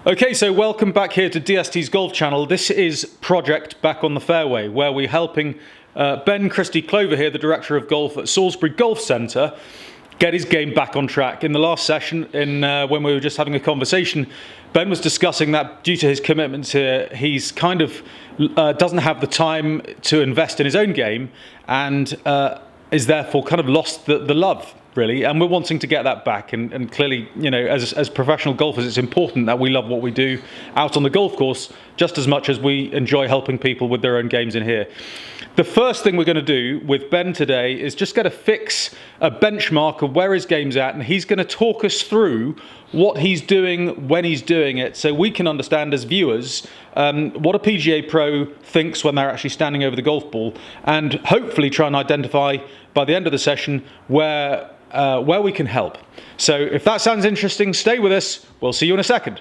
Okay, so welcome back here to DST's Golf Channel. This is Project Back on the Fairway, where we're helping Ben Christey-Clover here, the Director of Golf at Salisbury Golf Centre, get his game back on track. In the last session, when we were just having a conversation, Ben was discussing that due to his commitments here, he's kind of doesn't have the time to invest in his own game and is therefore kind of lost the love, really, and we're wanting to get that back. And clearly, you know, as professional golfers, it's important that we love what we do out on the golf course just as much as we enjoy helping people with their own games in here. The first thing we're going to do with Ben today is just get a benchmark of where his game's at, and he's going to talk us through what he's doing when he's doing it, so we can understand as viewers what a PGA Pro thinks when they're actually standing over the golf ball, and hopefully try and identify by the end of the session where we can help. So if that sounds interesting, stay with us. We'll see you in a second.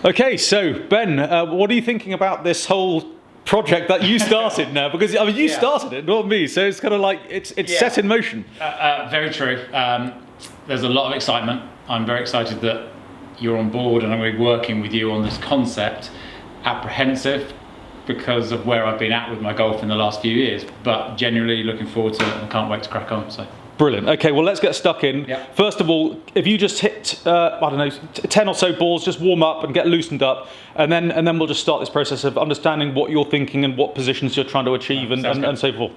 Okay, so Ben, what are you thinking about this whole project that you started now? Because I mean, you started it, not me. So it's kind of like it's set in motion. Very true. There's a lot of excitement. I'm very excited that you're on board and I'm going to be working with you on this concept. Apprehensive because of where I've been at with my golf in the last few years, but genuinely looking forward to it and can't wait to crack on. So. Brilliant. Okay, well, let's get stuck in. Yep. First of all, if you just hit, 10 or so balls, just warm up and get loosened up, and then we'll just start this process of understanding what you're thinking and what positions you're trying to achieve and so forth.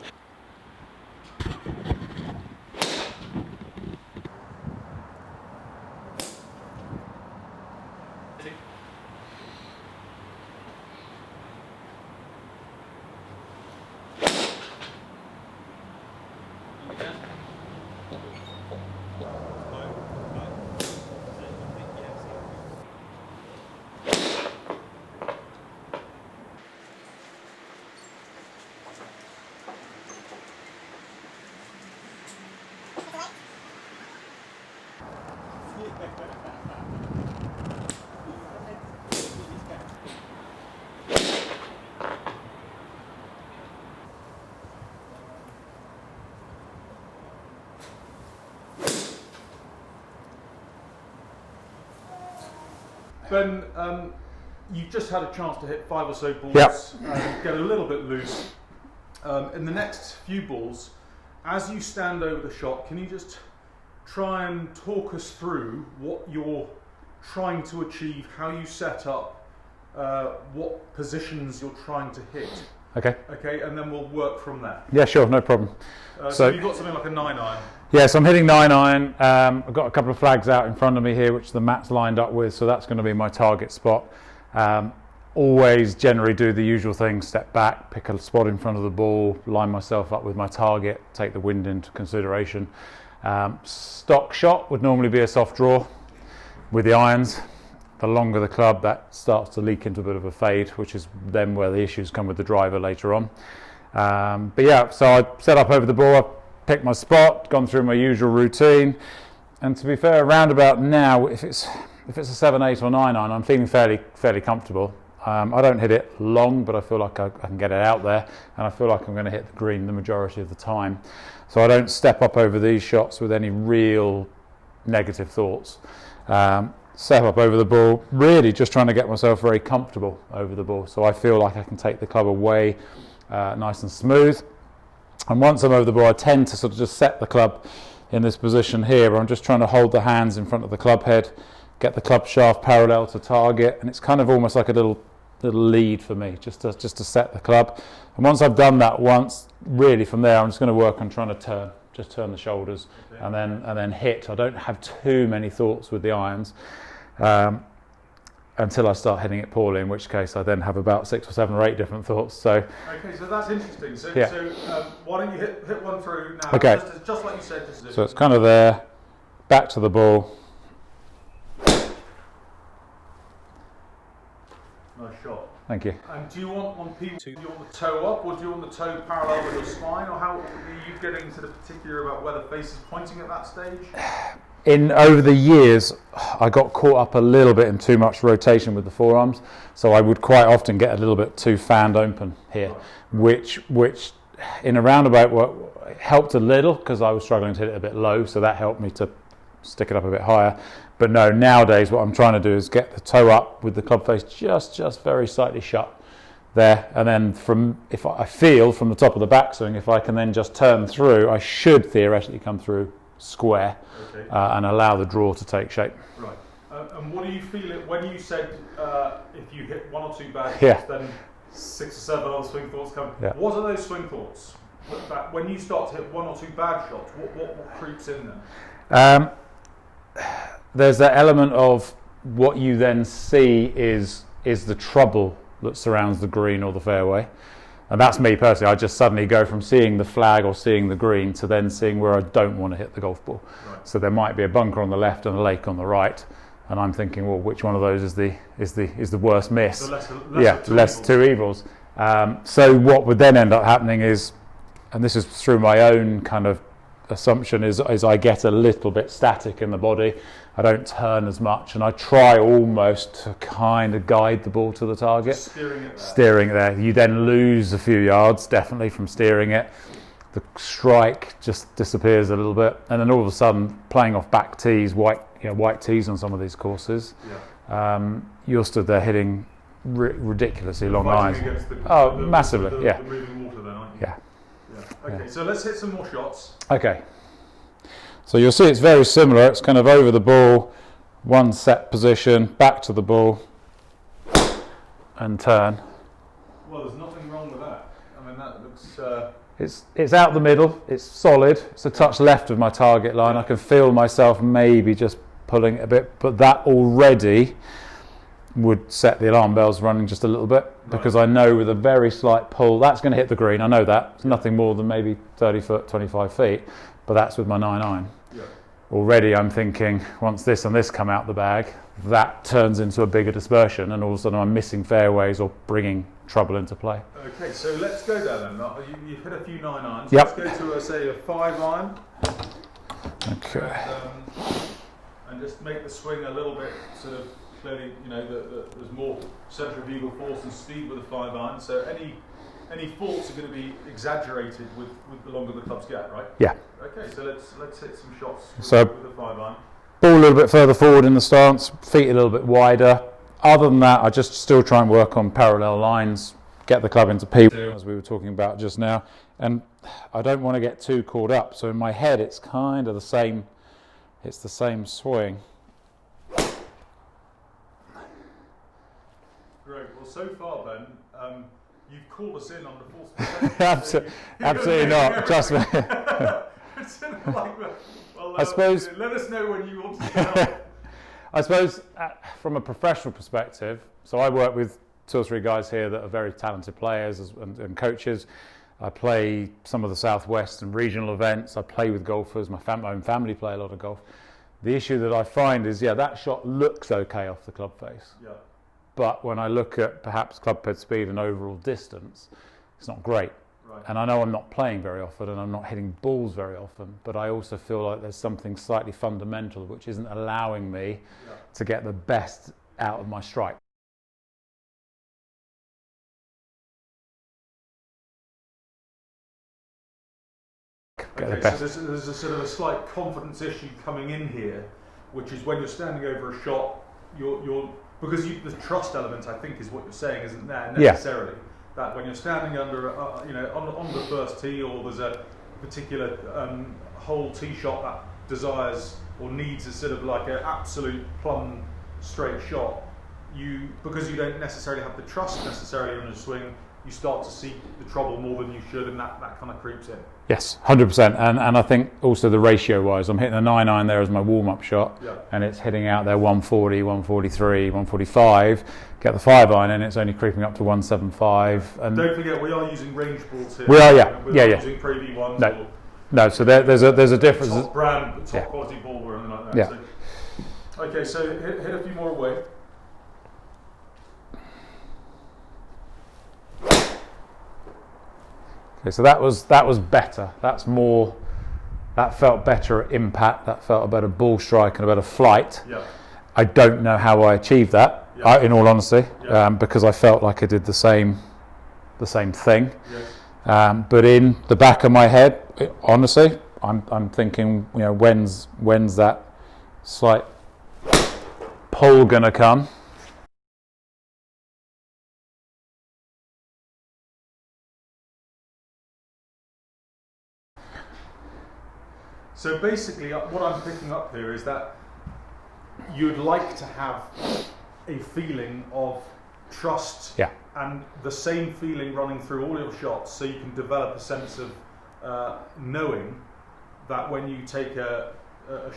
Ben, you've just had a chance to hit 5 or so balls, get a little bit loose. In the next few balls, as you stand over the shot, can you just try and talk us through what you're trying to achieve, how you set up, what positions you're trying to hit? Okay, and then we'll work from there. Yeah, sure, no problem. So you've got something like a 9-iron. Yeah, so I'm hitting 9-iron. I've got a couple of flags out in front of me here, which the mat's lined up with, so that's going to be my target spot. Always generally do the usual thing, step back, pick a spot in front of the ball, line myself up with my target, take the wind into consideration. Stock shot would normally be a soft draw with the irons. The longer the club, that starts to leak into a bit of a fade, which is then where the issues come with the driver later on. But yeah, so I set up over the ball, I picked my spot, gone through my usual routine, and to be fair, around about now, if it's a 7-8 or 9-iron, I'm feeling fairly comfortable. I don't hit it long, but I feel like I can get it out there, and I feel like I'm going to hit the green the majority of the time. So I don't step up over these shots with any real negative thoughts. Step up over the ball, really just trying to get myself very comfortable over the ball, so I feel like I can take the club away nice and smooth. And once I'm over the ball, I tend to sort of just set the club in this position here, where I'm just trying to hold the hands in front of the club head, get the club shaft parallel to target, and it's kind of almost like a little lead for me, just to set the club. And once I've done that once, really from there, I'm just going to work on trying to turn the shoulders, and then hit. I don't have too many thoughts with the irons until I start hitting it poorly, in which case I then have about 6 or 7 or 8 different thoughts. So okay, so that's interesting. So, yeah. Why don't you hit one through now? Okay. Just like you said. So it's kind of there, back to the ball. Nice shot. Thank you. And do you want people to, do you want the toe up, or do you want the toe parallel with your spine, or how are you getting to the particular about where the face is pointing at that stage? over the years, I got caught up a little bit in too much rotation with the forearms, so I would quite often get a little bit too fanned open here, which in a roundabout helped a little because I was struggling to hit it a bit low, so that helped me to stick it up a bit higher. But no, nowadays what I'm trying to do is get the toe up with the club face just very slightly shut there, and then if I feel from the top of the backswing, if I can then just turn through, I should theoretically come through square, and allow the draw to take shape. Right. And what do you feel when you said if you hit one or two bad shots, then 6 or 7 other swing thoughts come? Yeah. What are those swing thoughts? When you start to hit 1 or 2 bad shots, what creeps in then? There's that element of what you then see is the trouble that surrounds the green or the fairway. And that's me personally. I just suddenly go from seeing the flag or seeing the green to then seeing where I don't want to hit the golf ball. Right. So there might be a bunker on the left and a lake on the right, and I'm thinking, well, which one of those is the worst miss? The less two evils. So what would then end up happening is, and this is through my own kind of assumption, is I get a little bit static in the body. I don't turn as much, and I try almost to kind of guide the ball to the target. Steering it there. You then lose a few yards, definitely, from steering it. The strike just disappears a little bit, and then all of a sudden, playing off back tees, white tees on some of these courses, you're stood there hitting ridiculously long irons. Massively, the moving water then, aren't you? Yeah. Okay, so let's hit some more shots. Okay. So you'll see it's very similar. It's kind of over the ball, one set position, back to the ball, and turn. Well, there's nothing wrong with that. I mean, that looks... It's out the middle. It's solid. It's a touch left of my target line. I can feel myself maybe just pulling it a bit, but that already would set the alarm bells running just a little bit, because I know with a very slight pull, that's going to hit the green. I know that. It's nothing more than maybe 30 foot, 25 feet. But that's with my 9-iron. Yeah. Already I'm thinking, once this and this come out the bag, that turns into a bigger dispersion, and all of a sudden I'm missing fairways or bringing trouble into play. Okay, so let's go there then. You've hit a few 9-irons. Yep. Let's go to, say, a 5-iron. Okay. And just make the swing a little bit sort of clearly, there's more centrifugal force and speed with a 5-iron. So any faults are going to be exaggerated with the longer the clubs get, right? Yeah. Okay, so let's hit some shots with the 5-iron. Ball a little bit further forward in the stance, feet a little bit wider. Other than that, I just still try and work on parallel lines, get the club into P, as we were talking about just now. And I don't want to get too caught up. So in my head, it's kind of the same. It's the same swing. Great. Well, so far, Ben, you've called us in on the false Absolutely not. Trust me. It's like, well, I suppose. Let us know when you want to help. I suppose from a professional perspective, so I work with 2 or 3 guys here that are very talented players and coaches. I play some of the Southwest and regional events. I play with golfers. My own family play a lot of golf. The issue that I find is, that shot looks okay off the club face. Yeah. But when I look at perhaps club head speed and overall distance, it's not great. Right. And I know I'm not playing very often and I'm not hitting balls very often, but I also feel like there's something slightly fundamental which isn't allowing me to get the best out of my strike. Okay, so there's a sort of a slight confidence issue coming in here, which is when you're standing over a shot, you're because the trust element, I think, is what you're saying, isn't there necessarily? Yeah. That when you're standing under, on the first tee, or there's a particular hole tee shot that desires or needs a sort of like an absolute plumb straight shot, because you don't necessarily have the trust necessarily on your swing, you start to see the trouble more than you should, and that kind of creeps in. Yes, 100%. And I think also the ratio-wise, I'm hitting a 9-iron there as my warm-up shot, and it's hitting out there 140, 143, 145. Get the 5-iron and it's only creeping up to 175. And don't forget, we are using range balls here. We are, yeah. We're not using Pre V1s. No. So there's a difference. Top brand, top quality ball or anything like that. Yeah. So, okay, so hit a few more away. Okay, so that was better. That's more That felt better at impact. That felt a better ball strike and a better flight. Yeah. I don't know how I achieved that, in all honesty, because I felt like I did the same thing. Yeah. But in the back of my head, honestly, I'm thinking, you know, when's that slight pull gonna come? So basically, what I'm picking up here is that you'd like to have a feeling of trust and the same feeling running through all your shots, so you can develop a sense of knowing that when you take a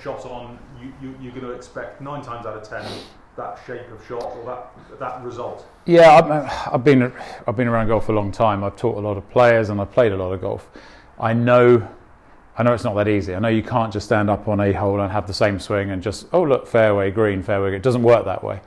shot on, you're going to expect 9 times out of 10 that shape of shot or that result. Yeah, I've been around golf for a long time. I've taught a lot of players and I've played a lot of golf. I know it's not that easy. I know you can't just stand up on a hole and have the same swing and just, oh look, fairway, green, fairway. It doesn't work that way.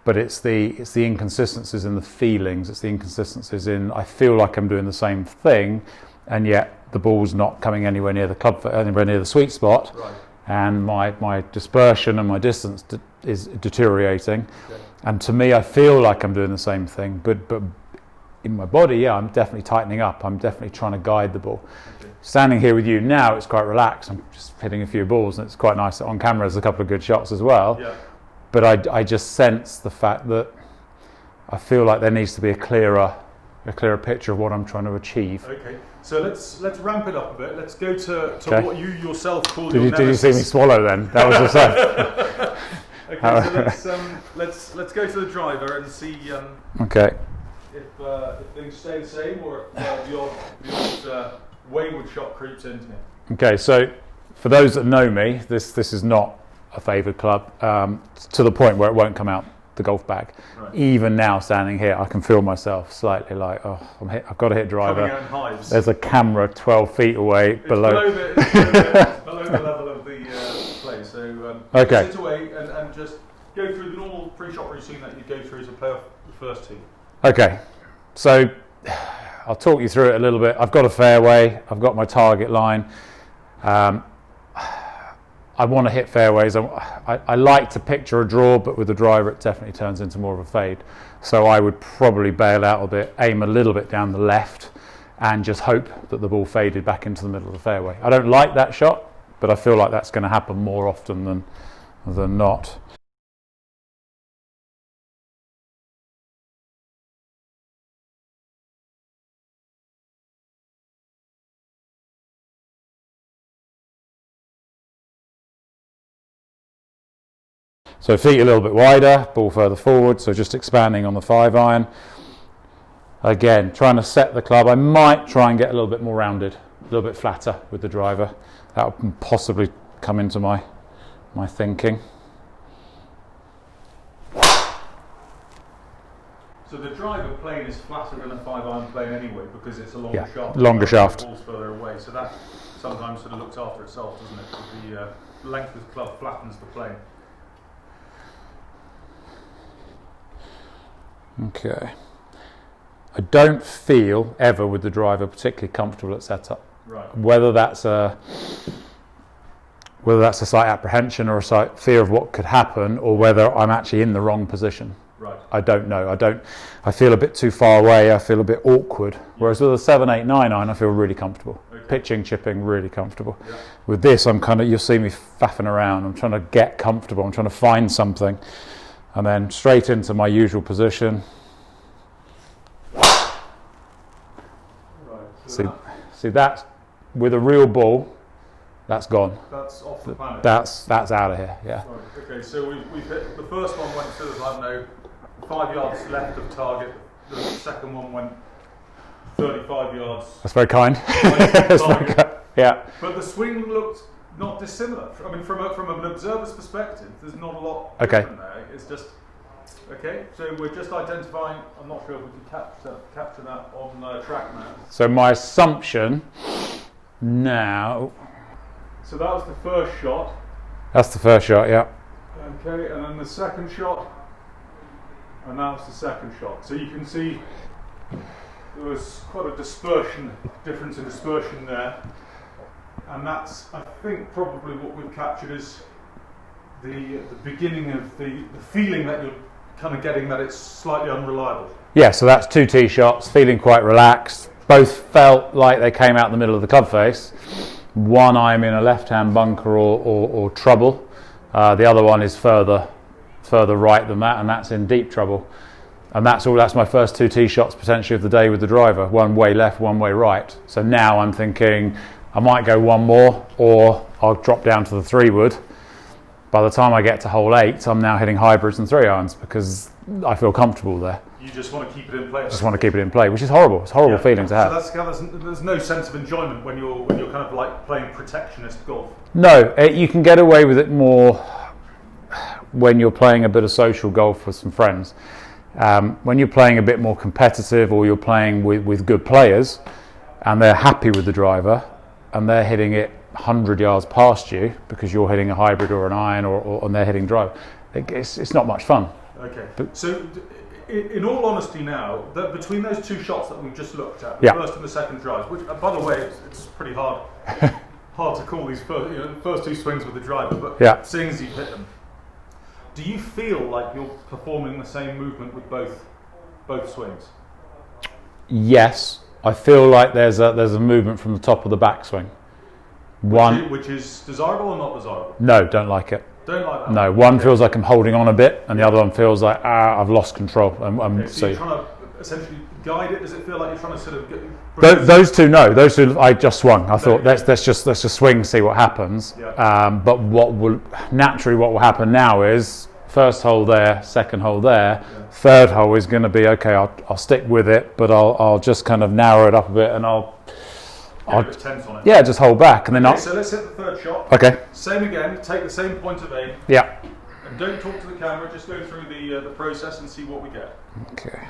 But it's the inconsistencies in the feelings. It's the inconsistencies in, I feel like I'm doing the same thing, and yet the ball's not coming anywhere near the club, anywhere near the sweet spot. Right. And my dispersion and my distance is deteriorating. Okay. And to me, I feel like I'm doing the same thing, but in my body, I'm definitely tightening up. I'm definitely trying to guide the ball. Okay. Standing here with you now, it's quite relaxed. I'm just hitting a few balls, and it's quite nice that on camera there's a couple of good shots as well. Yeah. But I just sense the fact that I feel like there needs to be a clearer picture of what I'm trying to achieve. Okay. So let's ramp it up a bit. Let's go to what you yourself call Did your you see me swallow then? That was yourself. Okay, so let's go to the driver and see Okay. if things stay the same or if the odd wayward shot creeps into here. Okay, so for those that know me, this is not a favoured club, to the point where it won't come out the golf bag. Right. Even now, standing here, I can feel myself slightly like, oh, I've got to hit driver. Coming out in hives. There's a camera 12 feet away below below the level of the play. So okay. Sit away and just go through the normal pre-shot routine that you go through to play off the first tee. Okay, so I'll talk you through it a little bit. I've got a fairway, I've got my target line. I want to hit fairways. I like to picture a draw, but with the driver it definitely turns into more of a fade. So I would probably bail out a bit, aim a little bit down the left, and just hope that the ball faded back into the middle of the fairway. I don't like that shot, but I feel like that's going to happen more often than not. So feet a little bit wider, ball further forward, so just expanding on the 5-iron. Again, trying to set the club. I might try and get a little bit more rounded, a little bit flatter with the driver. That would possibly come into my thinking. So the driver plane is flatter than a 5-iron plane anyway, because it's a longer shaft. Longer shaft. The ball's further away, so that sometimes sort of looks after itself, doesn't it? Because the length of the club flattens the plane. Okay. I don't feel ever with the driver particularly comfortable at setup. Right. Whether that's a slight apprehension or a slight fear of what could happen, or whether I'm actually in the wrong position. Right. I don't know. I feel a bit too far away. I feel a bit awkward. Whereas with a 7, 8, 9 iron, I feel really comfortable. Okay. Pitching, chipping, really comfortable. Yeah. With this, you'll see me faffing around. I'm trying to get comfortable. I'm trying to find something. And then straight into my usual position. Right. See that's with a real ball, that's gone. That's off the planet. That's out of here. Yeah. Right. Okay. So we've hit the first one went sort of, I don't know, 5 yards left of target. The second one went 35 yards. That's very kind. Yeah. But the swing looked not dissimilar. I mean, from an observer's perspective, there's not a lot different there. It's just okay. So we're just identifying. I'm not sure if we can capture that on track now. So my assumption now. So that was the first shot. That's the first shot. Yeah. Okay, and then the second shot, and that's the second shot. So you can see there was quite a difference in dispersion there. and that's, I think, probably what we've captured is the beginning of the feeling that you're kind of getting, that it's slightly unreliable. Yeah, so that's 2 tee shots, feeling quite relaxed. Both felt like they came out the middle of the club face. One, I'm in a left-hand bunker or trouble. The other one is further right than that, and that's in deep trouble. And that's my first 2 tee shots potentially of the day with the driver. One way left, one way right. So now I'm thinking I might go one more, or I'll drop down to the 3-wood. By the time I get to hole 8, I'm now hitting hybrids and 3-irons because I feel comfortable there. You just want to keep it in play. Just want to keep it in play, which is horrible. It's a horrible feeling to have. So there's no sense of enjoyment when you're kind of like playing protectionist golf. No, you can get away with it more when you're playing a bit of social golf with some friends. When you're playing a bit more competitive, or you're playing with good players and they're happy with the driver and they're hitting it 100 yards past you because you're hitting a hybrid or an iron or they're hitting drive, it's not much fun. Okay, so in all honesty now, that between those 2 shots that we've just looked at, the first and the second drives, which by the way, it's pretty hard to call these first 2 swings with the driver, but seeing as you've hit them, do you feel like you're performing the same movement with both swings? Yes, I feel like there's a movement from the top of the backswing. Which is desirable or not desirable? No, don't like it. Don't like that? No, one feels like I'm holding on a bit, and the other one feels like I've lost control. So you're trying to essentially guide it. Does it feel like you're trying to sort of those two? No, those two. I just swung. I thought let's just swing, see what happens. Yeah. But what will happen now is first hole there, second hole there, third hole is going to be okay. I'll stick with it, but I'll just kind of narrow it up a bit, and I'll tense on it. Yeah, just hold back, and then so let's hit the third shot. Okay. Same again. Take the same point of aim. Yeah. And don't talk to the camera. Just go through the process and see what we get. Okay.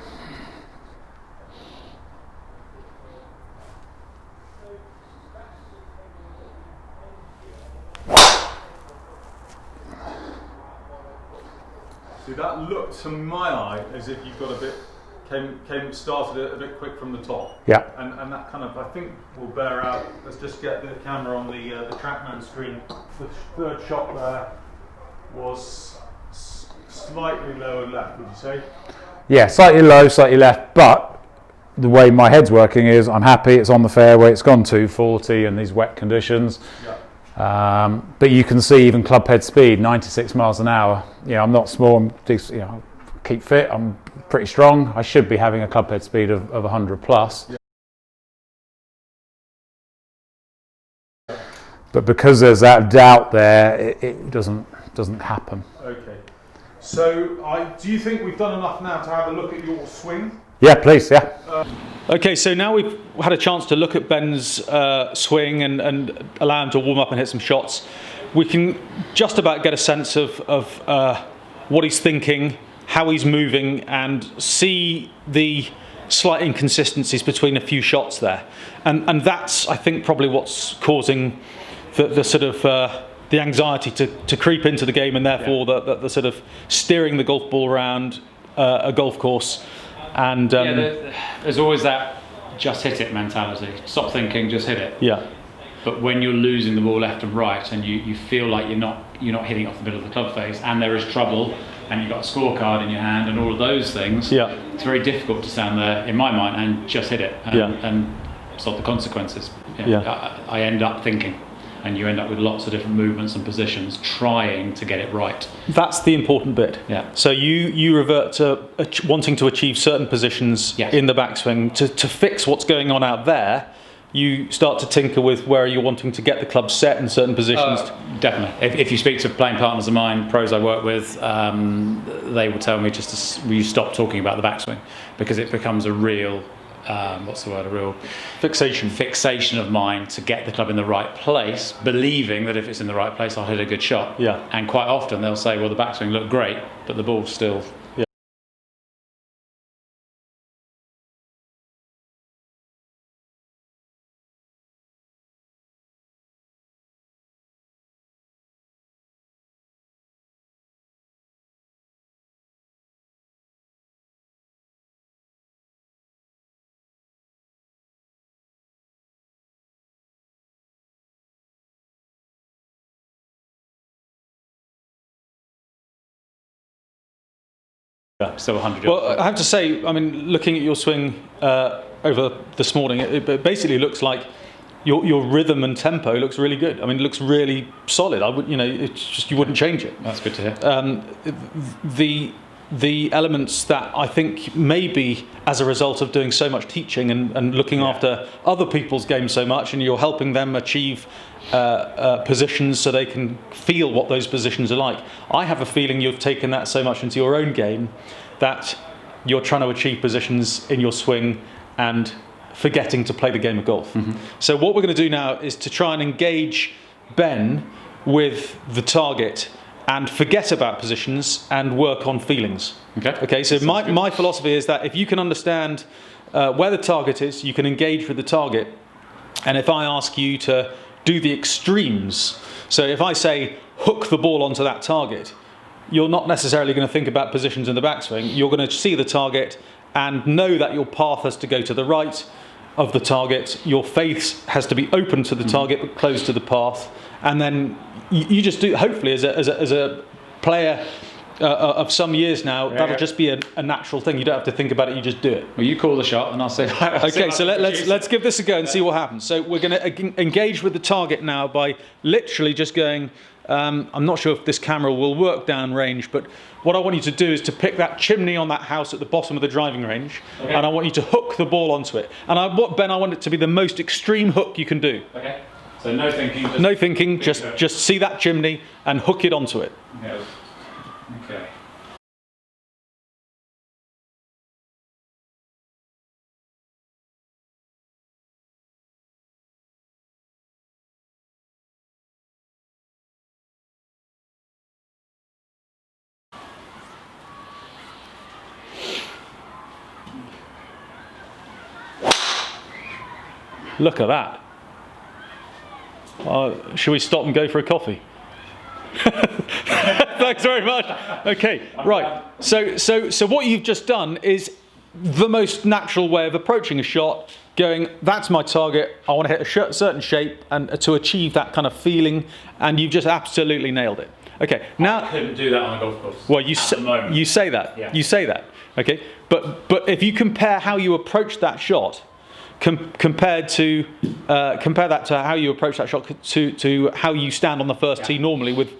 See, that looked to my eye as if you've got a bit started a bit quick from the top. Yeah. And that kind of, I think, will bear out. Let's just get the camera on the TrackMan screen. The third shot there was slightly lower left, would you say? Yeah, slightly low, slightly left, but the way my head's working is I'm happy, it's on the fairway, it's gone 240 in these wet conditions. Yeah. But you can see even club head speed, 96 miles an hour. I'm not small, keep fit, I'm pretty strong. I should be having a club head speed of 100 plus. Yeah. But because there's that doubt there, it doesn't happen. Okay. So do you think we've done enough now to have a look at your swing? Yeah, please, yeah. Okay, so now we've had a chance to look at Ben's swing and allow him to warm up and hit some shots. We can just about get a sense of what he's thinking, how he's moving, and see the slight inconsistencies between a few shots there. And that's, I think, probably what's causing the sort of the anxiety to creep into the game, and therefore the sort of steering the golf ball around a golf course. And there's always that just hit it mentality. Stop thinking, just hit it. Yeah. But when you're losing the ball left and right, and you feel like you're not hitting off the middle of the club face, and there is trouble, and you've got a scorecard in your hand, and all of those things, it's very difficult to stand there, in my mind, and just hit it and solve the consequences. I end up thinking, and you end up with lots of different movements and positions, trying to get it right. That's the important bit. Yeah. So you revert to wanting to achieve certain positions in the backswing to fix what's going on out there. You start to tinker with where you're wanting to get the club set in certain positions. Definitely. If you speak to playing partners of mine, pros I work with, they will tell me just to stop talking about the backswing, because it becomes a real, a real fixation of mine to get the club in the right place, believing that if it's in the right place, I'll hit a good shot. Yeah. And quite often they'll say, well, the backswing looked great, but the ball's still still 100 yards. Well, I have to say, I mean, looking at your swing over this morning, it basically looks like your rhythm and tempo looks really good. I mean, it looks really solid. I would, it's just you wouldn't change it. That's good to hear. The elements that I think maybe as a result of doing so much teaching and looking after other people's games so much, and you're helping them achieve positions so they can feel what those positions are like. I have a feeling you've taken that so much into your own game that you're trying to achieve positions in your swing and forgetting to play the game of golf. Mm-hmm. So what we're going to do now is to try and engage Ben with the target and forget about positions and work on feelings. Okay. So my philosophy is that if you can understand where the target is, you can engage with the target. And if I ask you to do the extremes, so if I say hook the ball onto that target, you're not necessarily going to think about positions in the backswing. You're going to see the target and know that your path has to go to the right of the target. Your face has to be open to the target but closed to the path. And then you just do, hopefully as a player of some years now, that'll just be a natural thing. You don't have to think about it, you just do it. Well, you call the shot and I'll say... Okay, so let's give this a go and see what happens. So we're going to engage with the target now by literally just going, I'm not sure if this camera will work down range, but what I want you to do is to pick that chimney on that house at the bottom of the driving range, and I want you to hook the ball onto it. And Ben, I want it to be the most extreme hook you can do. Okay. So no thinking. No thinking. Just see that chimney and hook it onto it. Yeah. Okay. Look at that. Should we stop and go for a coffee? Thanks very much. Okay, right. So what you've just done is the most natural way of approaching a shot, going, that's my target, I want to hit a certain shape and to achieve that kind of feeling, and you've just absolutely nailed it. Okay, now... I couldn't do that on a golf course. Well, you say that. Yeah. You say that. Okay, but if you compare how you approach that shot, compare that to how you approach that shot to how you stand on the first tee normally, with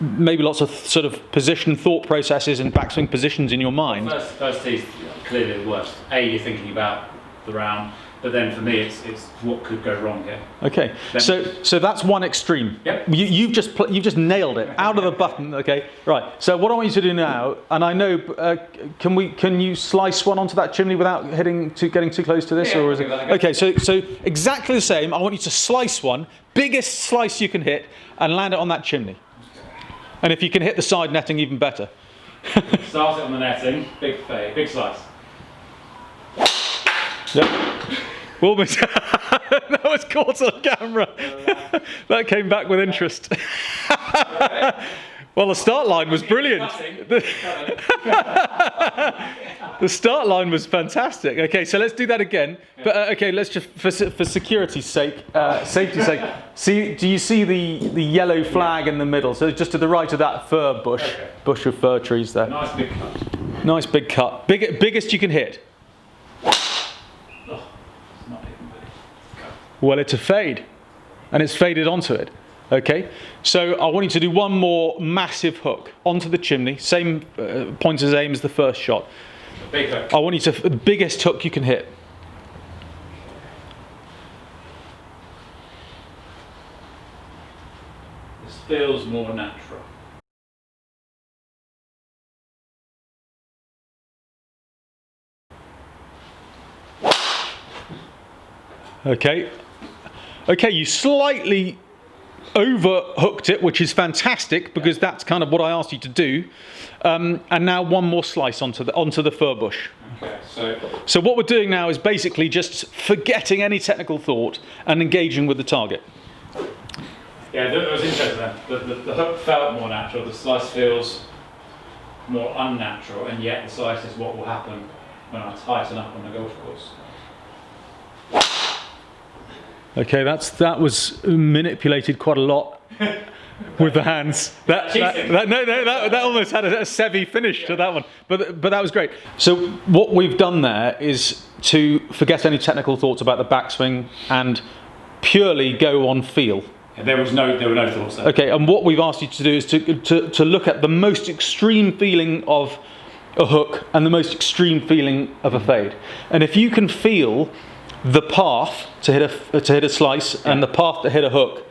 maybe lots of sort of position thought processes and backswing positions in your mind. First tee's clearly the worst. You're thinking about the round, but then for me it's what could go wrong here. Okay, so that's one extreme. Yep. You've just nailed it out of the button. Okay, right. So what I want you to do now, and I know, can you slice one onto that chimney without getting too close to this, or is it? Okay, so exactly the same. I want you to slice one, biggest slice you can hit, and land it on that chimney. And if you can hit the side netting, even better. Start it on the netting, big fade, big slice. Yep. Almost. That was caught on camera. That came back with interest. Well, the start line was brilliant. The start line was fantastic. Okay, so let's do that again. But okay, let's just for security's sake, safety's sake. Do you see the yellow flag in the middle? So just to the right of that fir bush, bush of fir trees there. Nice big cut. Nice big cut. Biggest you can hit. Well, it's a fade, and it's faded onto it. Okay, so I want you to do one more massive hook onto the chimney, same pointer's aim as the first shot. Big hook. I want you to, the biggest hook you can hit. This feels more natural. Okay, you slightly overhooked it, which is fantastic because that's kind of what I asked you to do. And now one more slice onto the fir bush. Okay, so what we're doing now is basically just forgetting any technical thought and engaging with the target. Yeah, that was interesting then. The hook felt more natural, the slice feels more unnatural, and yet the slice is what will happen when I tighten up on the golf course. Okay, that was manipulated quite a lot. with the hands. That almost had a Seve finish to that one. But that was great. So what we've done there is to forget any technical thoughts about the backswing and purely go on feel. There were no thoughts there. Okay, and what we've asked you to do is to look at the most extreme feeling of a hook and the most extreme feeling of a fade. And if you can feel the path to hit a slice and the path to hit a hook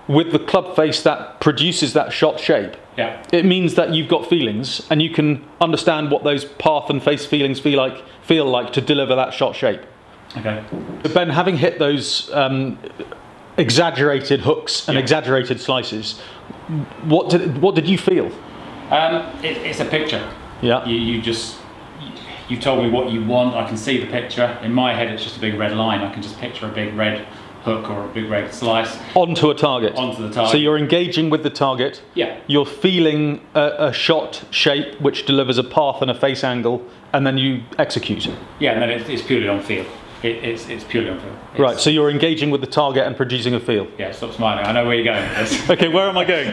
with the club face that produces that shot shape, it means that you've got feelings and you can understand what those path and face feelings feel like to deliver that shot shape. Okay. But Ben, having hit those exaggerated hooks and exaggerated slices, what did you feel? It's a picture. Yeah. You told me what you want. I can see the picture. In my head, it's just a big red line. I can just picture a big red hook or a big red slice onto a target. Onto the target. So you're engaging with the target. Yeah. You're feeling a shot shape which delivers a path and a face angle, and then you execute. Yeah, and then it's purely on feel. It's purely on feel. Right, so you're engaging with the target and producing a feel. Yeah, stop smiling. I know where you're going with this. Okay, where am I going?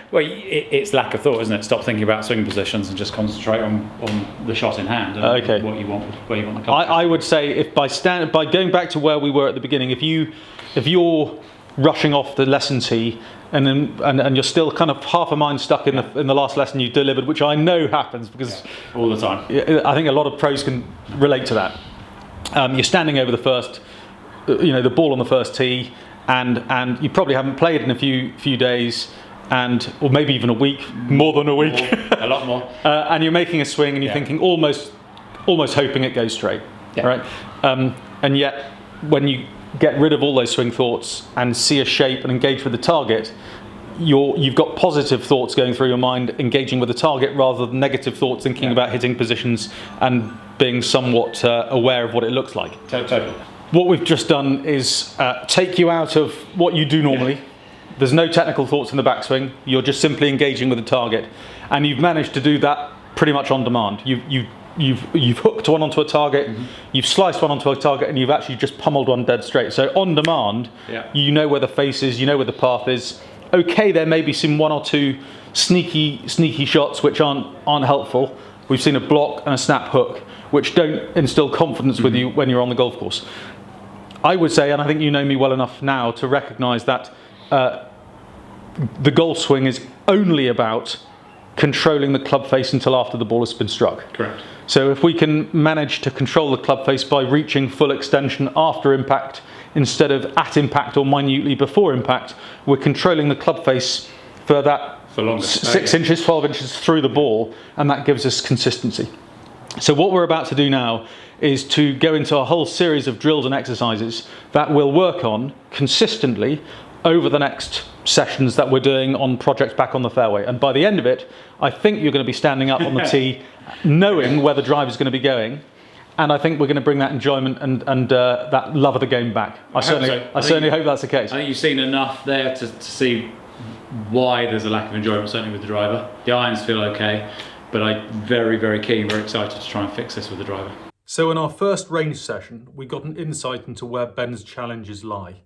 Well, it's lack of thought, isn't it? Stop thinking about swing positions and just concentrate on the shot in hand and what you want, where you want the club. I would say if by going back to where we were at the beginning, if you're rushing off the lesson tee and you're still kind of half a mind stuck in the last lesson you delivered, which I know happens because all the time. I think a lot of pros can relate to that. You're standing over the first, the ball on the first tee, and you probably haven't played in a few days, or maybe even a week, more than a week, a lot more. And you're making a swing, and you're thinking almost hoping it goes straight, right? And yet, when you get rid of all those swing thoughts and see a shape and engage with the target, you've got positive thoughts going through your mind, engaging with the target, rather than negative thoughts thinking about hitting positions and being somewhat aware of what it looks like. Totally. What we've just done is take you out of what you do normally. There's no technical thoughts in the backswing. You're just simply engaging with the target, and you've managed to do that pretty much on demand. You've hooked one onto a target, you've sliced one onto a target, and you've actually just pummeled one dead straight. So on demand, you know where the face is, you know where the path is. Okay, there may be some one or two sneaky shots which aren't helpful. We've seen a block and a snap hook, which don't instill confidence with you when you're on the golf course. I would say, and I think you know me well enough now to recognise that the golf swing is only about controlling the club face until after the ball has been struck. Correct. So if we can manage to control the club face by reaching full extension after impact instead of at impact or minutely before impact, we're controlling the club face for that 6 inches, 12 inches through the ball, and that gives us consistency. So what we're about to do now is to go into a whole series of drills and exercises that we'll work on consistently over the next sessions that we're doing on projects back on the fairway. And by the end of it, I think you're going to be standing up on the tee knowing where the drive is going to be going. And I think we're going to bring that enjoyment and that love of the game back. I certainly hope that's the case. I think you've seen enough there to see why there's a lack of enjoyment, certainly with the driver. The irons feel okay, but I'm very, very keen, very excited to try and fix this with the driver. So in our first range session, we got an insight into where Ben's challenges lie.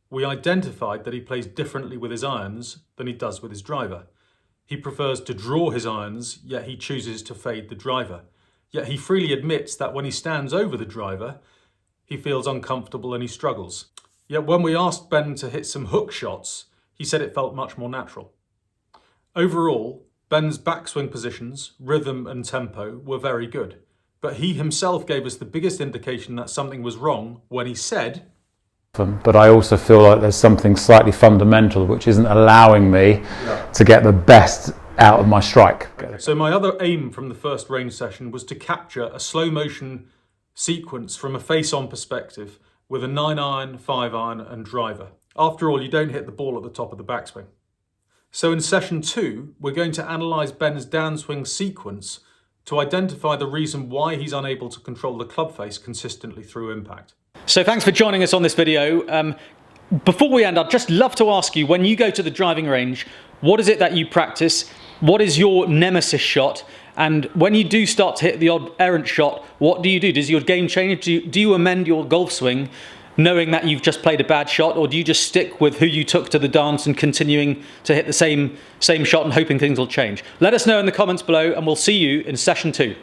We identified that he plays differently with his irons than he does with his driver. He prefers to draw his irons, yet he chooses to fade the driver. Yet he freely admits that when he stands over the driver, he feels uncomfortable and he struggles. Yet when we asked Ben to hit some hook shots, he said it felt much more natural. Overall, Ben's backswing positions, rhythm and tempo were very good, but he himself gave us the biggest indication that something was wrong when he said, but I also feel like there's something slightly fundamental which isn't allowing me to get the best out of my strike. So my other aim from the first range session was to capture a slow motion sequence from a face-on perspective with a 9-iron, 5-iron and driver. After all, you don't hit the ball at the top of the backswing. So in session 2, we're going to analyse Ben's downswing sequence to identify the reason why he's unable to control the club face consistently through impact. So thanks for joining us on this video. Before we end, I'd just love to ask you, when you go to the driving range, what is it that you practice? What is your nemesis shot? And when you do start to hit the odd errant shot, what do you do? Does your game change? Do you amend your golf swing knowing that you've just played a bad shot, or do you just stick with who you took to the dance and continuing to hit the same shot and hoping things will change? Let us know in the comments below, and we'll see you in session 2.